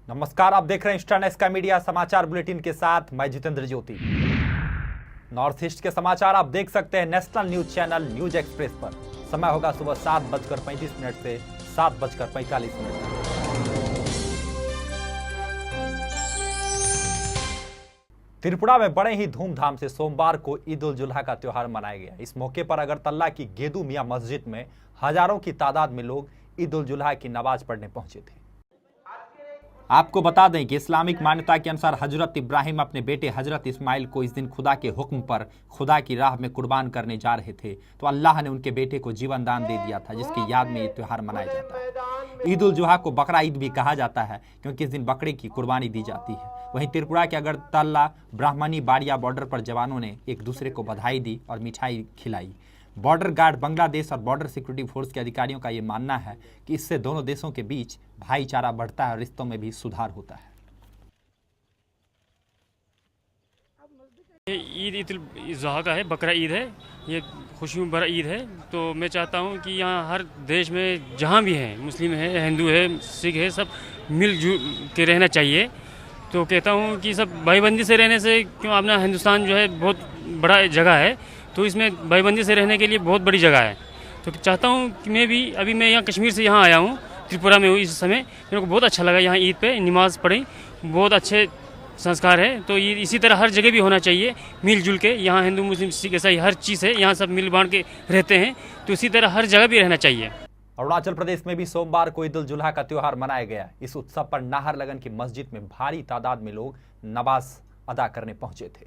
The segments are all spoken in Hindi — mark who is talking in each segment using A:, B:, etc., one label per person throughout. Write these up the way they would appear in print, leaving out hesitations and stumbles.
A: नमस्कार, आप देख रहे हैं इंस्टानेट का मीडिया समाचार बुलेटिन के साथ मैं जितेंद्र ज्योति। नॉर्थ ईस्ट के समाचार आप देख सकते हैं national news channel news express पर। समय होगा सुबह 7:35 से 7:45 त्रिपुरा में बड़े ही धूमधाम से सोमवार को ईद उल जुल्हा का त्योहार मनाया गया। इस मौके पर अगरतला की गेदू मियां मस्जिद में हजारों की तादाद में लोग ईद उल जुल्हा की नमाज पढ़ने पहुंचे थे। आपको बता दें कि इस्लामिक मान्यता के अनुसार हजरत इब्राहिम अपने बेटे हजरत इस्माइल को इस दिन खुदा के हुक्म पर खुदा की राह में कुर्बान करने जा रहे थे, तो अल्लाह ने उनके बेटे को जीवन दान दे दिया था, जिसकी याद में ये त्योहार मनाया जाता है। ईद उल जुहा को बकरा ईद भी कहा जाता है, क्योंकि इस दिन बकरे की कुर्बानी दी जाती है। वहीं त्रिपुरा के अगरतला ब्राह्मणी बाड़िया बॉर्डर पर जवानों ने एक दूसरे को बधाई दी और मिठाई खिलाई। बॉर्डर गार्ड बांग्लादेश और बॉर्डर सिक्योरिटी फोर्स के अधिकारियों का ये मानना है कि इससे दोनों देशों के बीच भाईचारा बढ़ता है और रिश्तों में भी सुधार होता है।
B: ईद जुहा का है, बकरा ईद है, ये खुशियों भरा ईद है। तो मैं चाहता हूँ कि यहाँ हर देश में जहाँ भी है, मुस्लिम है, हिंदू है, सिख है, सब मिलजुल के रहना चाहिए। तो कहता हूँ कि सब भाईबंदी से रहने से, क्यों अपना हिंदुस्तान जो है बहुत बड़ा जगह है, तो इसमें भाईबंदी से रहने के लिए बहुत बड़ी जगह है। तो चाहता हूँ कि मैं यहाँ कश्मीर से यहाँ आया हूँ, त्रिपुरा में हूँ इस समय। मेरे को बहुत अच्छा लगा यहाँ ईद पे नमाज पढ़ी, बहुत अच्छे संस्कार है। तो ये इसी तरह हर जगह भी होना चाहिए, मिलजुल के। यहाँ हिंदू मुस्लिम सिख ईसाई हर चीज़ है, यहाँ सब मिल बांट के रहते हैं, तो इसी तरह हर जगह भी रहना चाहिए।
A: अरुणाचल प्रदेश में भी सोमवार को ईद उल जुल्हा का त्योहार मनाया गया। इस उत्सव पर नाहरलगन की मस्जिद में भारी तादाद में लोग नमाज अदा करने पहुंचे थे।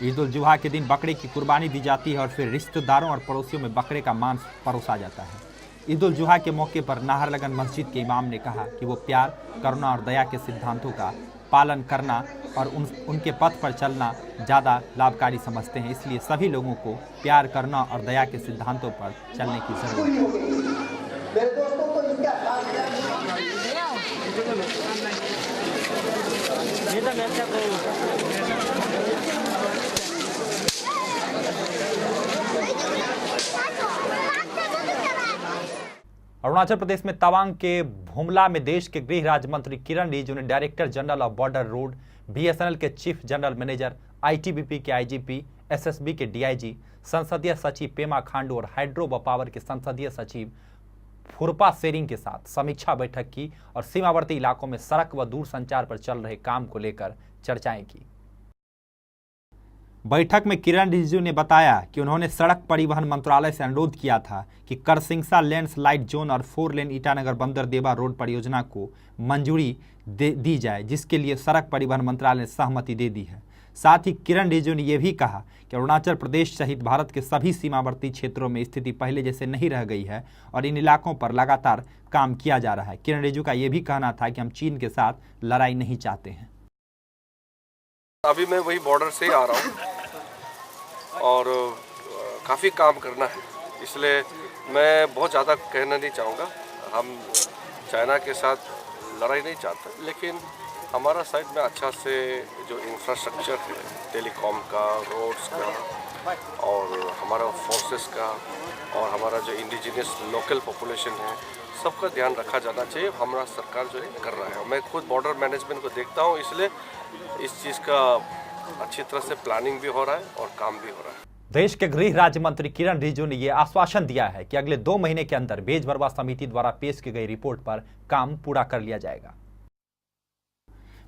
A: ईद उल जुहा के दिन बकरे की कुर्बानी दी जाती है और फिर रिश्तेदारों और पड़ोसियों में बकरे का मांस परोसा जाता है। ईद उल जुहा के मौके पर नाहरलगन मस्जिद के इमाम ने कहा कि वो प्यार, करुणा और दया के सिद्धांतों का पालन करना और उनके पथ पर चलना ज़्यादा लाभकारी समझते हैं। इसलिए सभी लोगों को प्यार, करुणा और दया के सिद्धांतों पर चलने की जरूरत है। अरुणाचल प्रदेश में तवांग के भुमला में देश के गृह राज्य मंत्री किरण रिजिजू ने director general of border road, BSNL के चीफ जनरल मैनेजर, आईटीबीपी के आईजीपी, एसएसबी के डीआईजी, संसदीय सचिव पेमा खांडू और हाइड्रो व पावर के संसदीय सचिव फुरपा सेरिंग के साथ समीक्षा बैठक की और सीमावर्ती इलाकों में सड़क व दूरसंचार पर चल रहे काम को लेकर चर्चाएं की। बैठक में किरण रिजिजू ने बताया कि उन्होंने सड़क परिवहन मंत्रालय से अनुरोध किया था कि करसिंगसा लैंडस्लाइड जोन और 4 लेन ईटानगर बंदरदेवा रोड परियोजना को मंजूरी दी जाए, जिसके लिए सड़क परिवहन मंत्रालय ने सहमति दे दी है। साथ ही किरण रिजिजू ने यह भी कहा कि अरुणाचल प्रदेश सहित भारत के सभी सीमावर्ती क्षेत्रों में स्थिति पहले जैसे नहीं रह गई है और इन इलाकों पर लगातार काम किया जा रहा है। किरण रिजिजू का यह भी कहना था कि हम चीन के साथ लड़ाई नहीं चाहते हैं।
C: अभी मैं वही बॉर्डर से ही आ रहा हूँ और काफ़ी काम करना है, इसलिए मैं बहुत ज़्यादा कहना नहीं चाहूँगा। हम चाइना के साथ लड़ाई नहीं चाहते, लेकिन हमारा साइड में अच्छा से जो इंफ्रास्ट्रक्चर है, टेलीकॉम का, रोड्स का और हमारा फोर्सेस का और हमारा जो इंडिजिनियस लोकल पॉपुलेशन है, सबका ध्यान रखा जाना चाहिए। हमारा सरकार जो है कर रहा है। मैं खुद बॉर्डर मैनेजमेंट को देखता हूँ, इसलिए इस चीज़ का अच्छी तरह से प्लानिंग भी हो रहा है और काम भी हो रहा है।
A: देश के गृह राज्य मंत्री किरण रिजिजू ने यह आश्वासन दिया है कि अगले 2 महीने के अंदर बेजबरवा समिति द्वारा पेश की गई रिपोर्ट पर काम पूरा कर लिया जाएगा।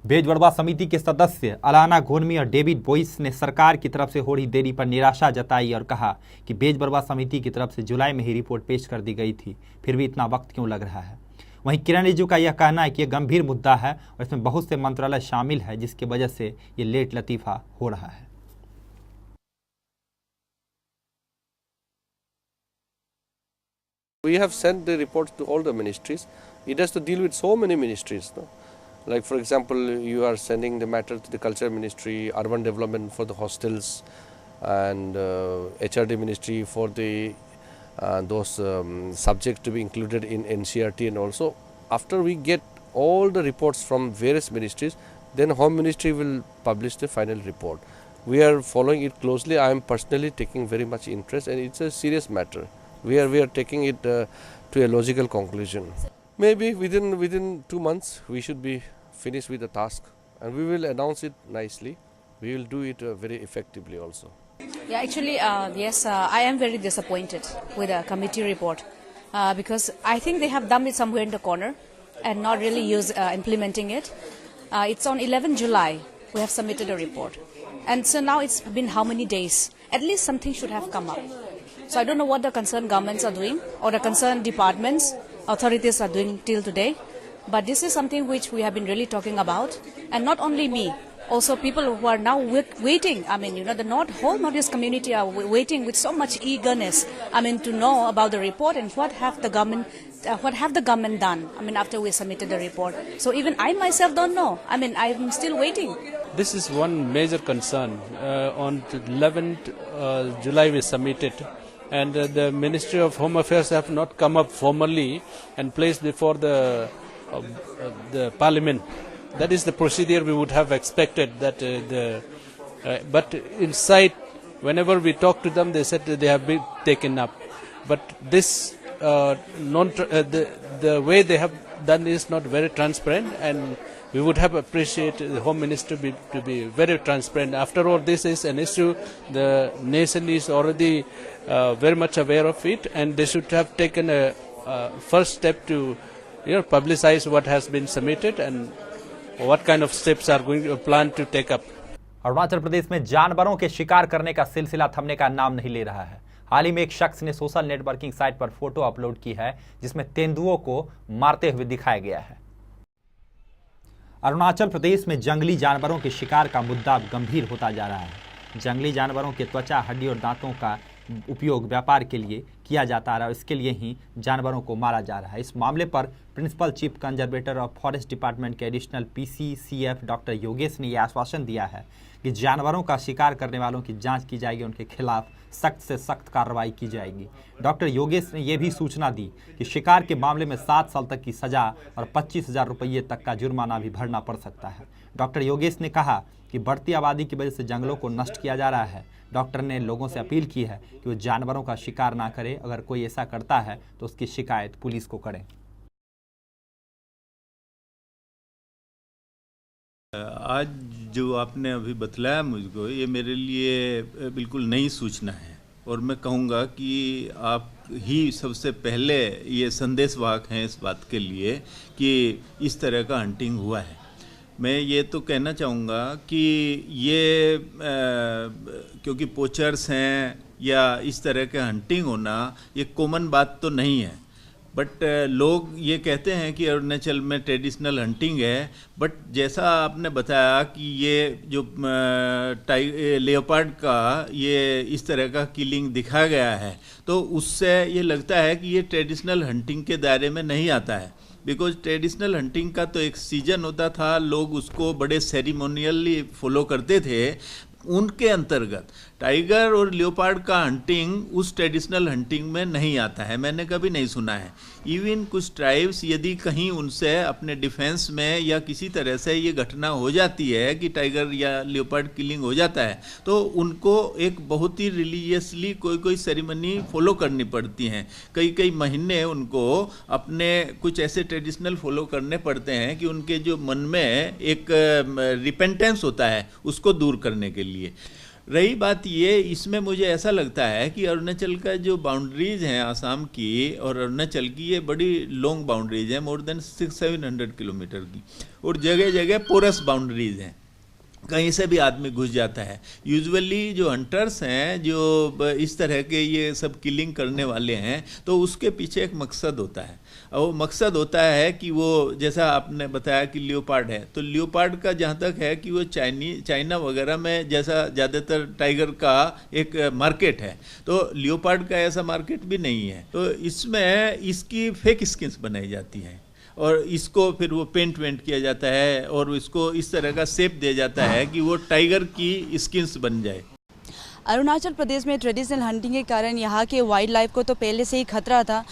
A: बेजबरवा समिति के सदस्य अलाना घोनमी और डेविड बोइस ने सरकार की तरफ से हो रही देरी पर निराशा जताई और कहा कि बेजबरवा समिति की तरफ से जुलाई में ही रिपोर्ट पेश कर दी गई थी, फिर भी इतना वक्त क्यों लग रहा है। वहीं किरण रिजिजू का यह कहना है कि यह गंभीर मुद्दा है और इसमें बहुत से मंत्रालय शामिल है, जिसकी वजह से ये लेट लतीफ़ा हो रहा है।
C: We have sent the reports to all the ministries. It has to deal with so many ministries, no? Like for example, you are sending the matter to the Culture Ministry, Urban Development for the hostels, and HRD Ministry for the those subjects to be included in NCRT. And also after we get all the reports from various ministries, then Home Ministry will publish the final report. We are following it closely. I am personally taking very much interest, and it's a serious matter. We are taking it to a logical conclusion. Maybe within 2 months we should be finished with the task, and we will announce it nicely. We will do it very effectively also.
D: Yeah, actually, yes, I am very disappointed with the committee report because I think they have dumped it somewhere in the corner and not really implementing it. It's on 11 July we have submitted a report, and so now it's been how many days? At least something should have come up. So I don't know what the concerned governments are doing or the concerned departments, authorities are doing till today. But this is something which we have been really talking about, and not only me, also people who are now waiting. I mean, the whole Northeast community are waiting with so much eagerness. I mean, to know about the report and what have the government done. I mean, after we submitted the report. So even I myself don't know. I mean, I'm still waiting.
E: This is one major concern. On 11th July we submitted, and the Ministry of Home Affairs have not come up formally and placed before the Parliament. That is the procedure we would have expected. But inside, whenever we talk to them, they said that they have been taken up. But this the way they have done is not very transparent, and we would have appreciated the Home Minister to be very transparent. After all, this is an issue the nation is already very much aware of it, and they should have taken a first step to publicize what has been submitted and what kind of steps are going to plan to take up.
A: Arunachal Pradesh में जानवरों के शिकार करने का सिलसिला थमने का नाम नहीं ले रहा है। हाल ही में एक शख्स ने सोशल नेटवर्किंग साइट पर फोटो अपलोड की है जिसमें तेंदुओं को मारते हुए दिखाया गया है। अरुणाचल प्रदेश में जंगली जानवरों के शिकार का मुद्दा गंभीर होता जा रहा है। जंगली जानवरों के त्वचा, हड्डी और दांतों का उपयोग व्यापार के लिए किया जाता है और इसके लिए ही जानवरों को मारा जा रहा है। इस मामले पर principal chief conservator of forest department के एडिशनल PCCF डॉक्टर योगेश ने यह आश्वासन दिया है कि जानवरों का शिकार करने वालों की जांच की जाएगी, उनके खिलाफ सख्त से सख्त कार्रवाई की जाएगी। डॉक्टर योगेश ने यह भी सूचना दी कि शिकार के मामले में 7 साल तक की सजा और 25,000 रुपये तक का जुर्माना भी भरना पड़ सकता है। डॉक्टर योगेश ने कहा कि बढ़ती आबादी की वजह से जंगलों को नष्ट किया जा रहा है। डॉक्टर ने लोगों से अपील की है कि वो जानवरों का शिकार ना करें, अगर कोई ऐसा करता है तो उसकी शिकायत पुलिस को करें।
F: आज जो आपने अभी बतलाया मुझको, ये मेरे लिए बिल्कुल नई सूचना है और मैं कहूँगा कि आप ही सबसे पहले ये संदेशवाहक हैं इस बात के लिए कि इस तरह का हंटिंग हुआ है। मैं ये तो कहना चाहूँगा कि ये क्योंकि पोचर्स हैं या इस तरह के हंटिंग होना ये कॉमन बात तो नहीं है, बट लोग ये कहते हैं कि अरुणाचल में ट्रेडिशनल हंटिंग है। बट जैसा आपने बताया कि ये जो लेपर्ड का ये इस तरह का किलिंग दिखा गया है, तो उससे ये लगता है कि ये ट्रेडिशनल हंटिंग के दायरे में नहीं आता है। बिकॉज ट्रेडिशनल हंटिंग का तो एक सीजन होता था, लोग उसको बड़े सेरिमोनियली फॉलो करते थे। उनके अंतर्गत टाइगर और लियोपार्ड का हंटिंग उस ट्रेडिशनल हंटिंग में नहीं आता है, मैंने कभी नहीं सुना है। इवन कुछ ट्राइब्स यदि कहीं उनसे अपने डिफेंस में या किसी तरह से ये घटना हो जाती है कि टाइगर या लियोपार्ड किलिंग हो जाता है, तो उनको एक बहुत ही रिलीजियसली कोई सेरेमनी फॉलो करनी पड़ती हैं। कई महीने उनको अपने कुछ ऐसे ट्रेडिशनल फॉलो करने पड़ते हैं कि उनके जो मन में एक रिपेंटेंस होता है उसको दूर करने के लिए। रही बात ये, इसमें मुझे ऐसा लगता है कि अरुणाचल का जो बाउंड्रीज हैं आसाम की और अरुणाचल की, ये बड़ी लॉन्ग बाउंड्रीज हैं, मोर देन 600-700 किलोमीटर की, और जगह जगह पोरस बाउंड्रीज हैं, कहीं से भी आदमी घुस जाता है। यूजुअली जो हंटर्स हैं, जो इस तरह के ये सब किलिंग करने वाले हैं, तो उसके पीछे एक मकसद होता है, और वो मकसद होता है कि वो, जैसा आपने बताया कि लियोपार्ड है, तो लियोपार्ड का जहाँ तक है कि वो चाइना वगैरह में जैसा ज़्यादातर टाइगर का एक मार्केट है, तो लियोपार्ड का ऐसा मार्केट भी नहीं है। तो इसमें इसकी फेक स्किन्स बनाई जाती हैं और इसको फिर वो पेंट किया जाता है और इसको इस तरह का शेप दिया जाता है कि वो टाइगर की स्किन्स बन जाए।
G: अरुणाचल प्रदेश में ट्रेडिशनल हंटिंग के कारण यहाँ के वाइल्ड लाइफ को तो पहले से ही खतरा था,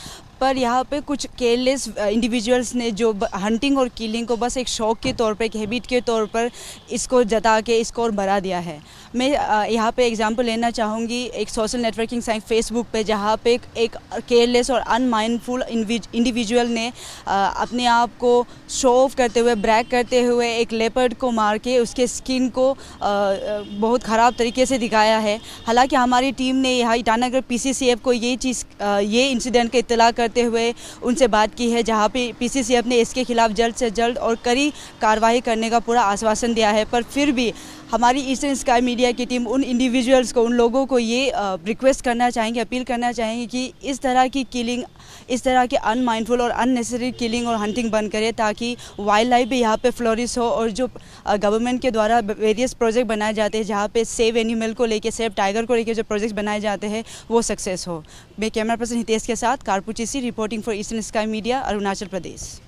G: पर यहाँ पे कुछ केयरलेस इंडिविजुअल्स ने जो हंटिंग और किलिंग को बस एक शौक के तौर पर, एक हैबिट के तौर पर इसको जता के इसको और बढ़ा दिया है। मैं यहाँ पे एग्जांपल लेना चाहूँगी एक सोशल नेटवर्किंग साइट फेसबुक पे, जहाँ पे एक केयरलेस और अनमाइंडफुल इंडिविजुअल ने अपने आप को शो ऑफ करते हुए, ब्रैग करते हुए एक लेपर्ड को मार के उसके स्किन को बहुत ख़राब तरीके से दिखाया है। हालांकि हमारी टीम ने यहाँ ईटानगर PCCF को ये इंसिडेंट का इत्तला करते हुए उनसे बात की है, जहाँ पे PCCF ने इसके खिलाफ जल्द से जल्द और कड़ी कार्रवाई करने का पूरा आश्वासन दिया है। पर फिर भी हमारी ईस्टर्न स्काई मीडिया की टीम उन इंडिविजुअल्स को, उन लोगों को ये रिक्वेस्ट करना चाहेंगे, अपील करना चाहेंगे कि इस तरह की किलिंग, इस तरह के अनमाइंडफुल और अननेसेसरी किलिंग और हंटिंग बंद करें, ताकि वाइल्ड लाइफ भी यहाँ पे फ्लोरिश हो। और जो गवर्नमेंट के द्वारा वेरियस प्रोजेक्ट बनाए जाते हैं, जहाँ पे सेव एनिमल को लेके, सेव टाइगर को लेके जो प्रोजेक्ट बनाए जाते हैं, वो सक्सेस हो। मैं कैमरा पर्सन हितेश के साथ कारपुचीसी, reporting for Eastern Sky Media, Arunachal Pradesh.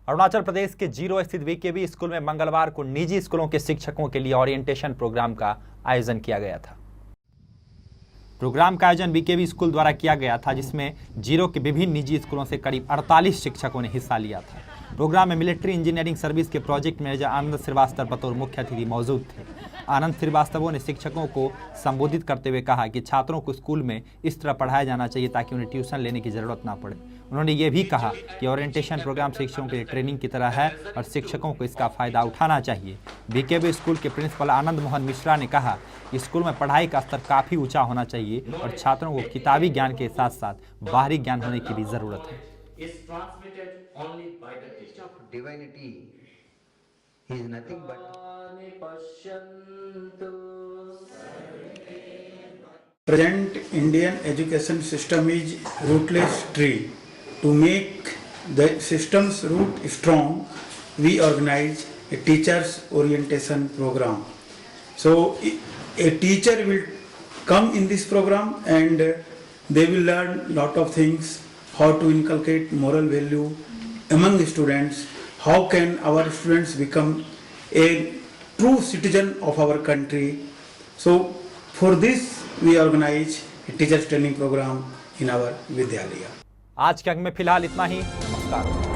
A: Arunachal Pradesh के जीरो स्थित VKB स्कूल में मंगलवार को निजी स्कूलों के शिक्षकों के लिए ओरिएंटेशन प्रोग्राम का आयोजन किया गया था। प्रोग्राम का आयोजन VKB स्कूल द्वारा किया गया था, जिसमें जीरो के विभिन्न निजी स्कूलों से करीब 48 शिक्षकों ने हिस्सा लिया था। प्रोग्राम में मिलिट्री इंजीनियरिंग सर्विस के प्रोजेक्ट मैनेजर आनंद श्रीवास्तव बतौर मुख्य अतिथि मौजूद थे। आनंद श्रीवास्तव ने शिक्षकों को संबोधित करते हुए कहा कि छात्रों को स्कूल में इस तरह पढ़ाया जाना चाहिए ताकि उन्हें ट्यूशन लेने की जरूरत ना पड़े। उन्होंने ये भी कहा कि ओरिएंटेशन प्रोग्राम शिक्षकों के लिए ट्रेनिंग की तरह है और शिक्षकों को इसका फायदा उठाना चाहिए। VKB स्कूल के प्रिंसिपल आनंद मोहन मिश्रा ने कहा कि स्कूल में पढ़ाई का स्तर काफ़ी ऊंचा होना चाहिए और छात्रों को किताबी ज्ञान के साथ साथ बाहरी ज्ञान होने की भी ज़रूरत है।
H: is transmitted only by the teacher. Divinity is nothing but
I: present Indian education system is rootless tree. To make the system's root strong, we organize a teacher's orientation program. So a teacher will come in this program and they will learn lot of things, how to inculcate moral value among the students, how can our students become a true citizen of our country. So for this we organize a teachers training program in our Vidyalaya.
A: आज के अंक में फिलहाल इतना ही। नमस्कार।